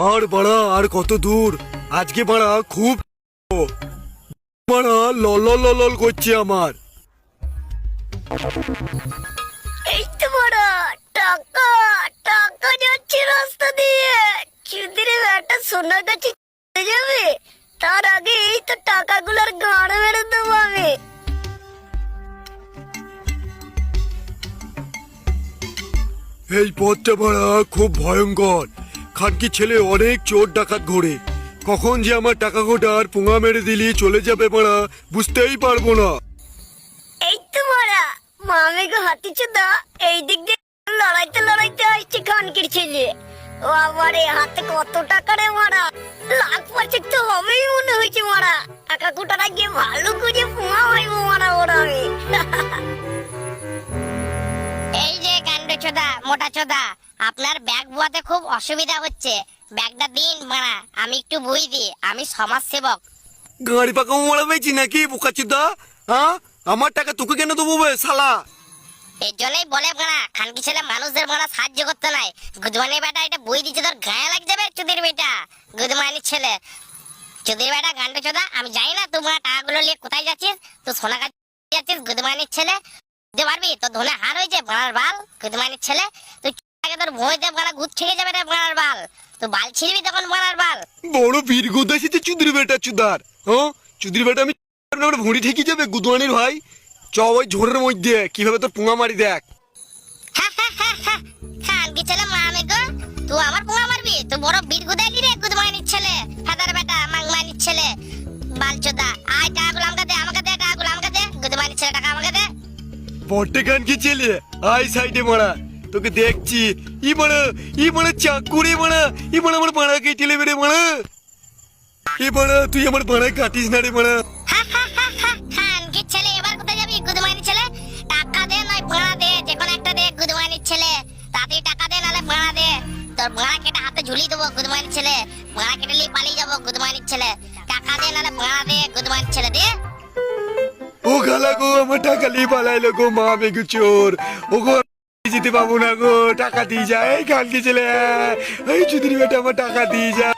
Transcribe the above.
আর বাড়া আর কত দূর? আজকে বাড়া খুব বাড়া লল লল লল করছে আমার। এই তো বড় টাকা টাকা যাচ্ছে রাস্তা দিয়ে। চুদিরে একটা সোনার কাছে চলে যাবে, তার আগে এই তো টাকাগুলোর গাড় মেরে দেবো আমি। এই পথটা বাড়া খুব ভয়ঙ্কর। খানকি ছেলে অনেক চোর ডাকাত ঘোরে, কখন যে আমার টাকা গোটার পোঙা মেরে দিলি চলে যাবে বাড়া বুঝতেই পারবো না। এই তো বড় মামে গো হাতি চোদা, এই দিক দিয়ে লড়াইতে লড়াইতে আসছে খানকির ছেলে। ও আমার এই হাতে কত টাকা রে মারা, লাখ পাঁচেক তো হবেই মনে হয়েছে মারা। টাকা কোটাটা গিয়ে ভালো করে পোঙা হইব মারা ওরা আমি। এই যে কাণ্ড চোদা মোটা চোদা, আপনার ব্যাগ বোয়াতে খুব অসুবিধা হচ্ছে, ব্যাগটা দিন মারা, আমি একটু বই দিই, আমি সমাজ সেবক। গাড়ি পাকা মারা পেয়েছি নাকি বোকাচুদা? হ্যাঁ, আমার টাকা তোকে কেন দেবো বে শালা? এর জন্যই বলে মারা খানকি ছেলে মানুষদের মারা সাহায্য করতে নাই। গুদমানি বেটা এটা বই দিচ্ছে, তোর গায়ে লাগ যাবে চুদির বেটা, গুদমানি ছেলে চুদির বেটা গান্ড চোদা। আমি জানি না তোমার টাকাগুলো নিয়ে কোথায় যাচ্ছিস, তো সোনা কাজ যাচ্ছিস গুদমানির ছেলে। দিতে পারবি? তোর ধনে হার হয়েছে ভাড়ার বাল গুদমানির ছেলে। তুই আগে তোর ভয় দেব গানা গুদ ছেড়ে যাবে রে ভাড়ার বাল, তুই বাল ছিড়বি তখন ভাড়ার বাল। বড় বীর গোদা এসেছে চুদির বেটা চুদার। হ্যাঁ চুদির বেটা আমি ভুঁড়ি ঠেকে যাবে গুদওয়ানির ভাই। চ ওই ঝোরের মধ্যে কিভাবে তোর পোঙা মারি দেখ। খানকি ছেলে মামে গো, তুই আমার পোঙা মারবি? তুই বড় বীর গুদাই রে গুদমানির ছেলে, ফাদার বেটা মাংমানির ছেলে বালচোদা। আয় টাকাগুলো আমাকে দে, আমাকে দে টাকাগুলো আমাকে দে, গুদমানির ছেলে টাকা আমাকে দে। পটে গান কি ছেলে আই সাইডে মারা, তোকে দেখছি। ই মারা চাকুরে মারা, ই মারা আমার পাড়া কেটে লেবে রে মারা। এ মারা তুই আমার পাড়া কাটিস না রে মারা। খানকির ছেলে এবার কোথায় যাবি গুদমানির ছেলে? টাকা দে নয় ভাড়া দে, যে কোনো একটা দে গুদমানির ছেলে, তাড়াতাড়ি টাকা দে নালে ভাড়া দে। তোর ভাড়া কেটে হাতে ঝুলিয়ে দেবো গুদমানির ছেলে, ভাড়া কেটে নিয়ে পালিয়ে যাবো গুদমানির ছেলে। টাকা দে নালে ভাড়া দে গুদমানির ছেলে দে। ও গালা গো আমার টাকা নিয়ে পালাইলো গো মা বেগু চোর। ও গো যেতে পাবো না গো, টাকা দিয়ে যায়। এই কালকে ছেলে এই চুদির বেটা আমার টাকা দিয়ে যায়।